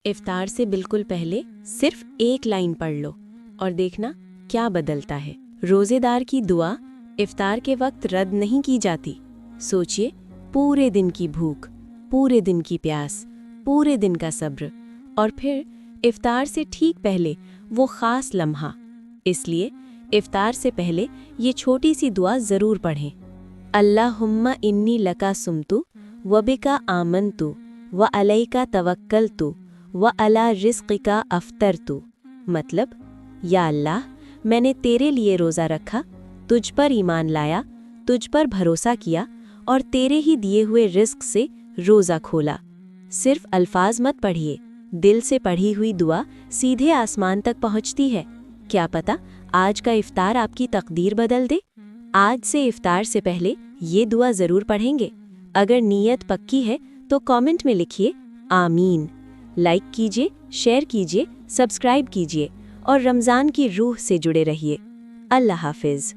इफ्तार से बिल्कुल पहले सिर्फ एक लाइन पढ़ लो और देखना क्या बदलता है। रोज़ेदार की दुआ इफ्तार के वक्त रद्द नहीं की जाती। सोचिए, पूरे दिन की भूख, पूरे दिन की प्यास, पूरे दिन का सब्र, और फिर इफ्तार से ठीक पहले वो ख़ास लम्हा। इसलिए इफ्तार से पहले ये छोटी सी दुआ ज़रूर पढ़ें। अल्लाहुम्मा इन्नी लका सुमतु व बिका आमनतु व अलैका तवक्कलतु व अला रिज़्क़िका अफ़तरतु। मतलब, या अल्लाह, मैंने तेरे लिए रोज़ा रखा, तुझ पर ईमान लाया, तुझ पर भरोसा किया और तेरे ही दिए हुए रिज़्क़ से रोज़ा खोला। सिर्फ अल्फाज मत पढ़िए, दिल से पढ़ी हुई दुआ सीधे आसमान तक पहुँचती है। क्या पता आज का इफ्तार आपकी तकदीर बदल दे। आज से इफ्तार से पहले ये दुआ ज़रूर पढ़ेंगे। अगर नीयत पक्की है तो कमेंट में लिखिए आमीन। लाइक कीजिए, शेयर कीजिए, सब्सक्राइब कीजिए और रमज़ान की रूह से जुड़े रहिए। अल्लाह हाफ़िज़।